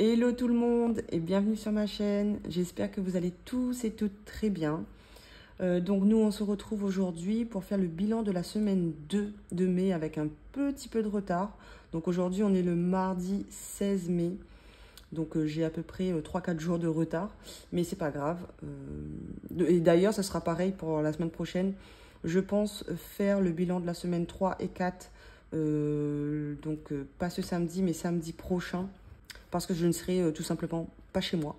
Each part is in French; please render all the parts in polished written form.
Hello tout le monde et bienvenue sur ma chaîne. J'espère que vous allez tous et toutes très bien. Donc nous on se retrouve aujourd'hui pour faire le bilan de la semaine 2 de mai avec un petit peu de retard. Donc aujourd'hui on est le mardi 16 mai. Donc j'ai à peu près 3-4 jours de retard. Mais c'est pas grave. Et d'ailleurs ça sera pareil pour la semaine prochaine. Je pense faire le bilan de la semaine 3 et 4. Pas ce samedi mais samedi prochain. Parce que je ne serai tout simplement pas chez moi.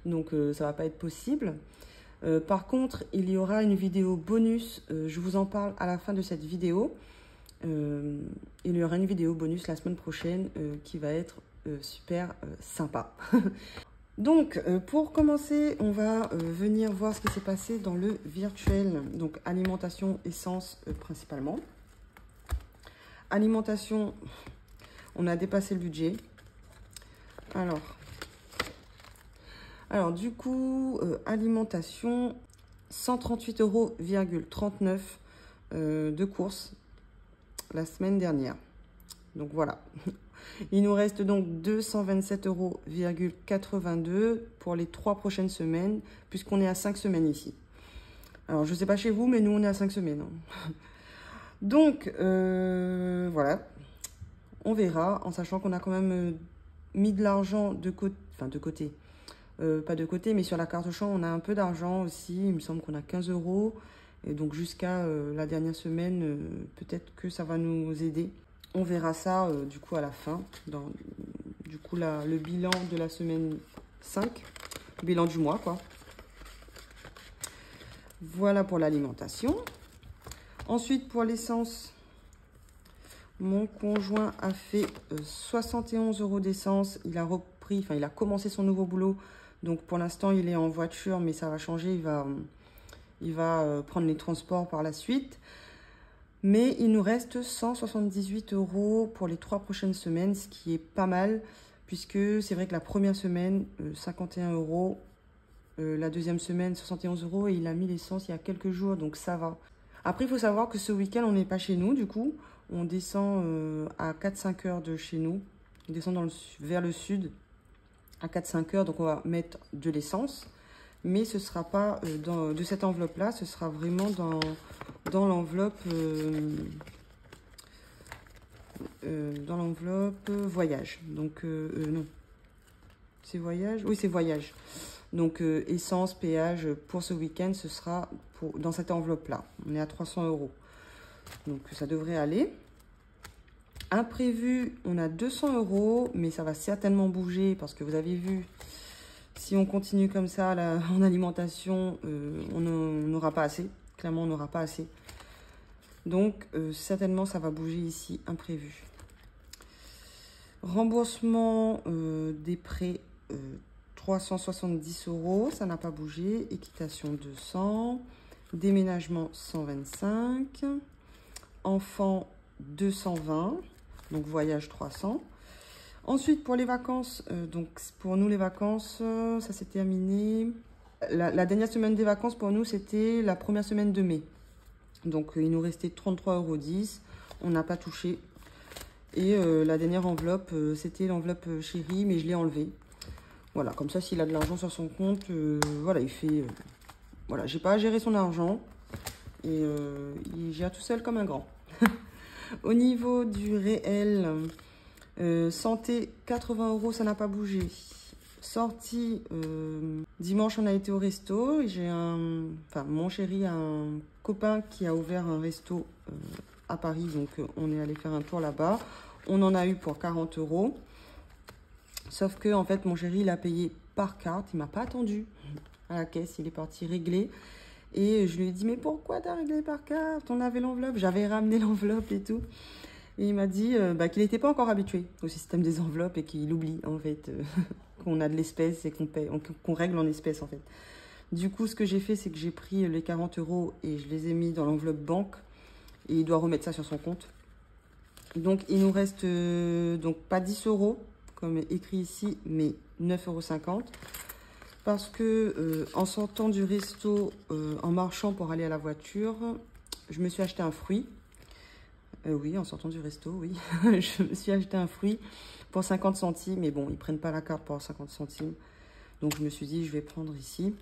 Donc ça va pas être possible. Par contre, il y aura une vidéo bonus. Je vous en parle à la fin de cette vidéo. Il y aura une vidéo bonus la semaine prochaine qui va être super sympa. Donc, pour commencer, on va venir voir ce qui s'est passé dans le virtuel. Donc, alimentation, essence principalement. Alimentation, on a dépassé le budget. Alors du coup, alimentation, 138,39 € de courses la semaine dernière. Donc voilà. Il nous reste donc 227,82 € pour les 3 prochaines semaines, puisqu'on est à 5 semaines ici. Alors je ne sais pas chez vous, mais nous on est à 5 semaines. Hein. Donc voilà. On verra, en sachant qu'on a quand même mis de l'argent de côté, enfin de côté, pas de côté, mais sur la carte champ, on a un peu d'argent aussi. Il me semble qu'on a 15 €. Et donc jusqu'à la dernière semaine, peut-être que ça va nous aider. On verra ça du coup à la fin, dans du coup le bilan de la semaine 5, bilan du mois quoi. Voilà pour l'alimentation. Ensuite pour l'essence. Mon conjoint a fait 71 € d'essence. Il a repris, enfin il a commencé son nouveau boulot. Donc pour l'instant il est en voiture, mais ça va changer. Il va prendre les transports par la suite. Mais il nous reste 178 € pour les 3 prochaines semaines, ce qui est pas mal. Puisque c'est vrai que la première semaine, 51 €. La deuxième semaine, 71 €. Et il a mis l'essence il y a quelques jours, donc ça va. Après il faut savoir que ce week-end on n'est pas chez nous du coup. On descend à 4-5 heures de chez nous. On descend vers le sud à 4-5 heures. Donc, on va mettre de l'essence. Mais ce ne sera pas de cette enveloppe-là. Ce sera vraiment dans l'enveloppe voyage. Donc, non. C'est voyage? Oui, c'est voyage. Donc, essence, péage pour ce week-end, ce sera dans cette enveloppe-là. On est à 300 €. Donc, ça devrait aller. Imprévu, on a 200 €, mais ça va certainement bouger parce que vous avez vu, si on continue comme ça là, en alimentation, on n'aura pas assez. Clairement, on n'aura pas assez. Donc, certainement, ça va bouger ici, imprévu. Remboursement des prêts, 370 €, ça n'a pas bougé. Équitation, 200. Déménagement, 125. Enfant, 220. Donc voyage 300. Ensuite pour les vacances, donc pour nous les vacances, ça s'est terminé. La dernière semaine des vacances pour nous c'était la première semaine de mai. Donc il nous restait 33,10 €. On n'a pas touché. Et la dernière enveloppe, c'était l'enveloppe chérie, mais je l'ai enlevée. Voilà, comme ça s'il a de l'argent sur son compte, voilà, il fait... voilà, j'ai pas à gérer son argent. Et il gère tout seul comme un grand. Au niveau du réel, santé, 80 €, ça n'a pas bougé. Sortie, dimanche, on a été au resto. Mon chéri a un copain qui a ouvert un resto à Paris. Donc, on est allé faire un tour là-bas. On en a eu pour 40 €. Sauf que, en fait, mon chéri, il a payé par carte. Il m'a pas attendu à la caisse. Il est parti régler. Et je lui ai dit, mais pourquoi t'as réglé par carte? On avait l'enveloppe. J'avais ramené l'enveloppe et tout. Et il m'a dit qu'il n'était pas encore habitué au système des enveloppes et qu'il oublie, en fait, qu'on a de l'espèce et qu'on règle en espèces, en fait. Du coup, ce que j'ai fait, c'est que j'ai pris les 40 € et je les ai mis dans l'enveloppe banque. Et il doit remettre ça sur son compte. Donc, il nous reste donc pas 10 €, comme écrit ici, mais 9,50 €. Parce que en sortant du resto, en marchant pour aller à la voiture, je me suis acheté un fruit. Oui, en sortant du resto, oui. Je me suis acheté un fruit pour 50 centimes. Mais bon, ils prennent pas la carte pour 50 centimes. Donc, je me suis dit, je vais prendre ici.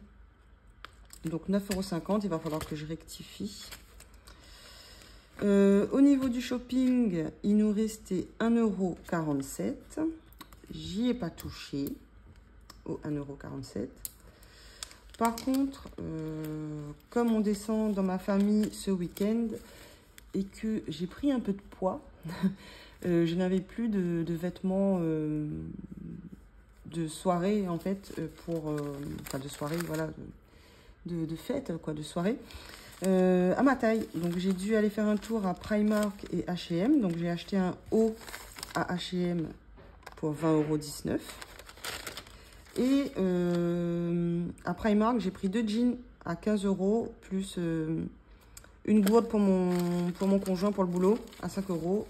Donc, 9,50 €. Il va falloir que je rectifie. Au niveau du shopping, il nous restait 1,47 €. J'y ai pas touché. Au 1,47 €. Par contre, comme on descend dans ma famille ce week-end et que j'ai pris un peu de poids, je n'avais plus de vêtements de soirée, en fait, enfin de soirée, voilà, de fête, quoi, de soirée, à ma taille. Donc j'ai dû aller faire un tour à Primark et H&M. Donc j'ai acheté un haut à H&M pour 20,19 €. Et à Primark, j'ai pris 2 jeans à 15 € plus une gourde pour mon conjoint pour le boulot à 5 €.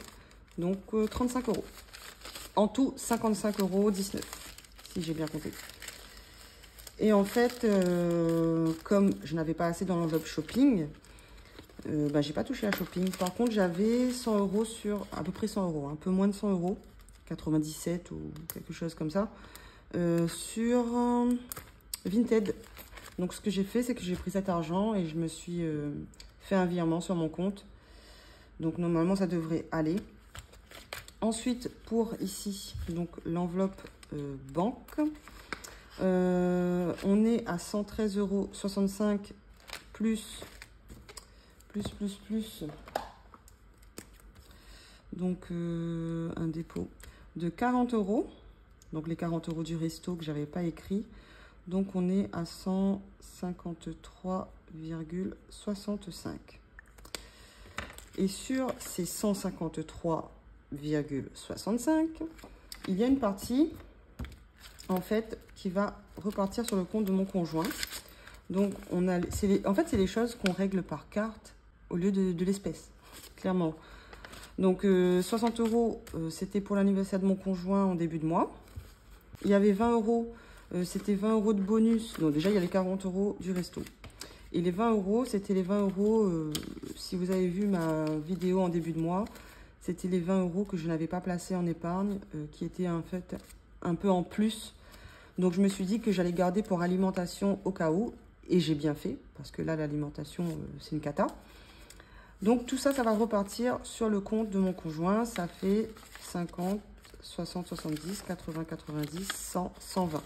Donc 35 €. En tout, 55,19 €, si j'ai bien compté. Et en fait, comme je n'avais pas assez dans l'enveloppe shopping, j'ai pas touché à shopping. Par contre, j'avais 100 € sur à peu près 100 €, un peu moins de 100 €, 97 ou quelque chose comme ça. Sur Vinted. Donc ce que j'ai fait, c'est que j'ai pris cet argent et je me suis fait un virement sur mon compte. Donc normalement ça devrait aller. Ensuite pour ici, donc l'enveloppe banque, on est à 113,65 € plus donc un dépôt de 40 €. Donc les 40 € du resto que j'avais pas écrit. Donc on est à 153,65 €. Et sur ces 153,65 €, il y a une partie en fait qui va repartir sur le compte de mon conjoint. Donc on a, en fait c'est les choses qu'on règle par carte au lieu de l'espèce, clairement. Donc 60 €, c'était pour l'anniversaire de mon conjoint en début de mois. Il y avait 20 €, c'était 20 € de bonus. Donc déjà, il y a les 40 € du resto. Et les 20 €, c'était les 20 €, si vous avez vu ma vidéo en début de mois, c'était les 20 € que je n'avais pas placés en épargne, qui étaient en fait un peu en plus. Donc je me suis dit que j'allais garder pour alimentation au cas où. Et j'ai bien fait, parce que là, l'alimentation, c'est une cata. Donc tout ça, ça va repartir sur le compte de mon conjoint. Ça fait 50, 60, 70, 80, 90, 100, 120.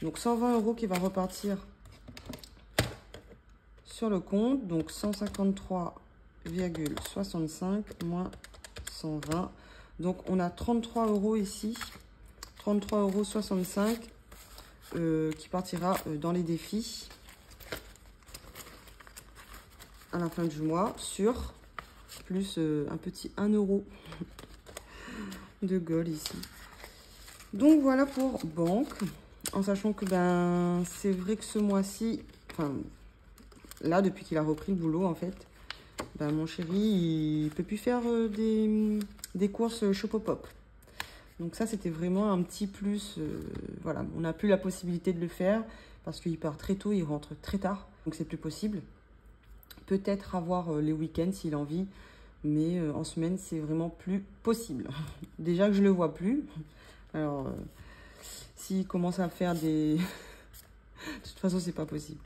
Donc 120 € qui va repartir sur le compte. Donc 153,65 moins 120. Donc on a 33 € ici. 33,65 € qui partira dans les défis à la fin du mois sur plus un petit 1 € de gold ici. Donc voilà pour banque, en sachant que c'est vrai que ce mois-ci, enfin là depuis qu'il a repris le boulot en fait, mon chéri il peut plus faire des courses Chopopop. Donc ça c'était vraiment un petit plus, voilà, on n'a plus la possibilité de le faire parce qu'il part très tôt, il rentre très tard, donc c'est plus possible. Peut-être avoir les week-ends s'il a envie, mais en semaine, c'est vraiment plus possible. Déjà que je le vois plus. Alors, s'il commence à faire des... de toute façon, c'est pas possible.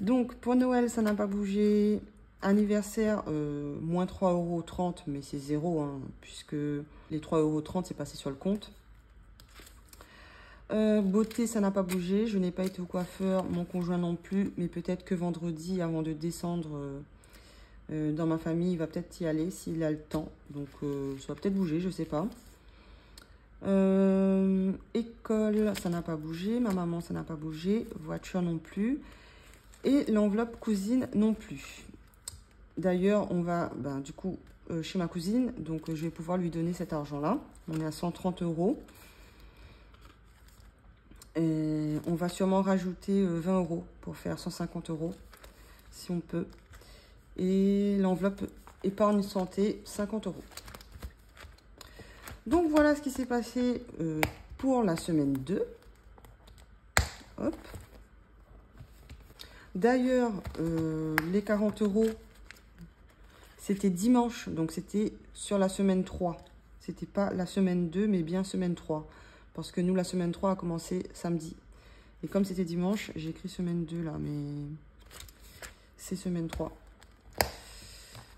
Donc, pour Noël, ça n'a pas bougé. Anniversaire, moins 3,30 €, mais c'est zéro, hein, puisque les 3,30 €, c'est passé sur le compte. Beauté, ça n'a pas bougé. Je n'ai pas été au coiffeur, mon conjoint non plus, mais peut-être que vendredi, avant de descendre... dans ma famille, il va peut-être y aller s'il a le temps. Donc, ça va peut-être bouger, je sais pas. École, ça n'a pas bougé. Ma maman, ça n'a pas bougé. Voiture non plus. Et l'enveloppe cousine non plus. D'ailleurs, on va, du coup, chez ma cousine. Donc, je vais pouvoir lui donner cet argent-là. On est à 130 €. Et on va sûrement rajouter 20 € pour faire 150 € si on peut. Et l'enveloppe épargne santé, 50 €. Donc voilà ce qui s'est passé pour la semaine 2. Hop. D'ailleurs, les 40 €, c'était dimanche, donc c'était sur la semaine 3. C'était pas la semaine 2, mais bien semaine 3. Parce que nous, la semaine 3 a commencé samedi. Et comme c'était dimanche, j'ai écrit semaine 2 là, mais c'est semaine 3.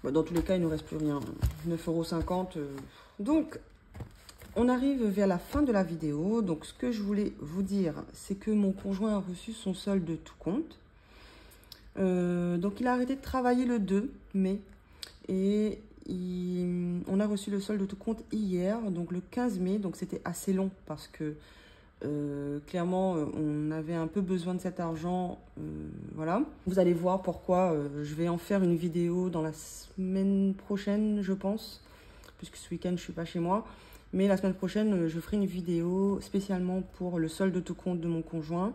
Bon, dans tous les cas, il ne nous reste plus rien. 9,50 €. Donc, on arrive vers la fin de la vidéo. Donc, ce que je voulais vous dire, c'est que mon conjoint a reçu son solde de tout compte. Donc, il a arrêté de travailler le 2 mai. Et on a reçu le solde de tout compte hier, donc le 15 mai. Donc, c'était assez long parce que clairement, on avait un peu besoin de cet argent. Voilà. Vous allez voir pourquoi je vais en faire une vidéo dans la semaine prochaine, je pense. Puisque ce week-end, je ne suis pas chez moi. Mais la semaine prochaine, je ferai une vidéo spécialement pour le solde de tout compte de mon conjoint.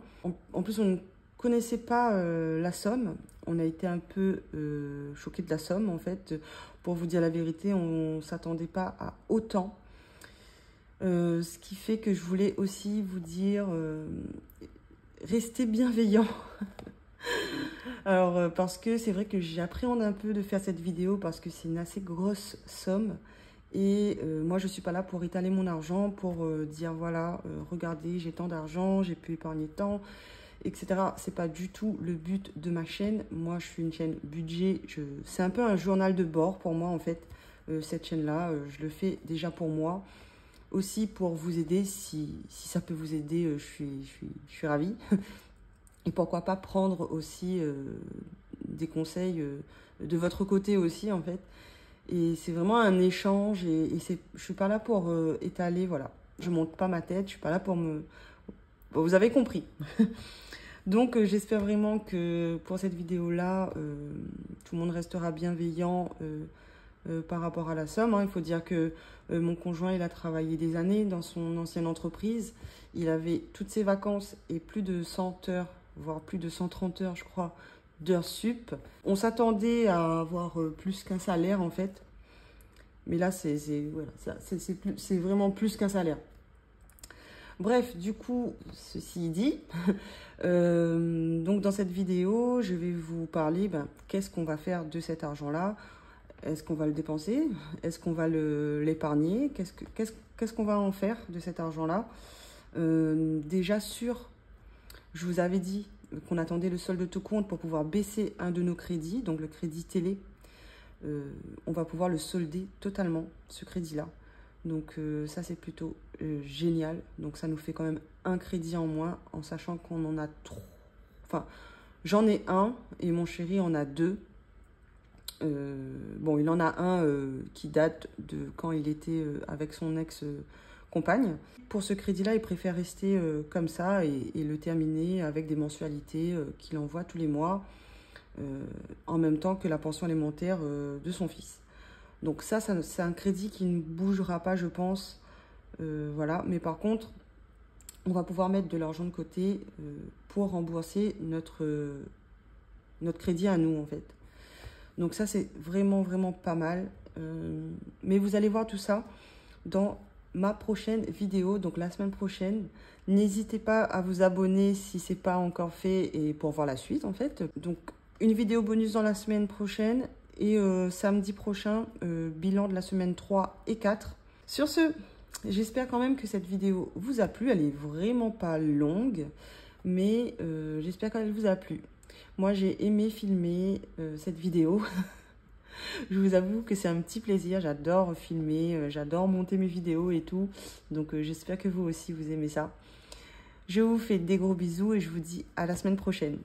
En plus, on ne connaissait pas la somme. On a été un peu choqués de la somme, en fait. Pour vous dire la vérité, on ne s'attendait pas à autant. Ce qui fait que je voulais aussi vous dire, restez bienveillants. Alors, parce que c'est vrai que j'appréhende un peu de faire cette vidéo parce que c'est une assez grosse somme. Et moi, je ne suis pas là pour étaler mon argent, pour dire, voilà, regardez, j'ai tant d'argent, j'ai pu épargner tant, etc. C'est pas du tout le but de ma chaîne. Moi, je suis une chaîne budget. C'est un peu un journal de bord pour moi, en fait, cette chaîne-là. Je le fais déjà pour moi. Aussi pour vous aider, si ça peut vous aider, je suis ravie. Et pourquoi pas prendre aussi des conseils de votre côté aussi, en fait. Et c'est vraiment un échange et je suis pas là pour étaler, voilà. Je monte pas ma tête, je suis pas là pour me... Bon, vous avez compris. Donc j'espère vraiment que pour cette vidéo-là, tout le monde restera bienveillant par rapport à la somme. Hein. Il faut dire que mon conjoint, il a travaillé des années dans son ancienne entreprise. Il avait toutes ses vacances et plus de 100 heures, voire plus de 130 heures, je crois, d'heures sup. On s'attendait à avoir plus qu'un salaire, en fait. Mais là, c'est vraiment plus qu'un salaire. Bref, du coup, ceci dit, donc dans cette vidéo, je vais vous parler, qu'est-ce qu'on va faire de cet argent-là? Est-ce qu'on va le dépenser? Est-ce qu'on va l'épargner? Qu'est-ce qu'on va en faire de cet argent-là? Déjà je vous avais dit qu'on attendait le solde de tout compte pour pouvoir baisser un de nos crédits, donc le crédit télé. On va pouvoir le solder totalement, ce crédit-là. Donc ça, c'est plutôt génial. Donc ça nous fait quand même un crédit en moins, en sachant qu'on en a 3. Enfin, j'en ai un et mon chéri en a 2. Bon, il en a un qui date de quand il était avec son ex-compagne. Pour ce crédit-là, il préfère rester comme ça et le terminer avec des mensualités qu'il envoie tous les mois, en même temps que la pension alimentaire de son fils. Donc ça c'est un crédit qui ne bougera pas, je pense. Voilà. Mais par contre, on va pouvoir mettre de l'argent de côté pour rembourser notre crédit à nous, en fait. Donc ça, c'est vraiment, vraiment pas mal. Mais vous allez voir tout ça dans ma prochaine vidéo, donc la semaine prochaine. N'hésitez pas à vous abonner si ce n'est pas encore fait et pour voir la suite, en fait. Donc, une vidéo bonus dans la semaine prochaine et samedi prochain, bilan de la semaine 3 et 4. Sur ce, j'espère quand même que cette vidéo vous a plu. Elle est vraiment pas longue, mais j'espère qu'elle vous a plu. Moi, j'ai aimé filmer cette vidéo. Je vous avoue que c'est un petit plaisir. J'adore filmer, j'adore monter mes vidéos et tout. Donc, j'espère que vous aussi, vous aimez ça. Je vous fais des gros bisous et je vous dis à la semaine prochaine.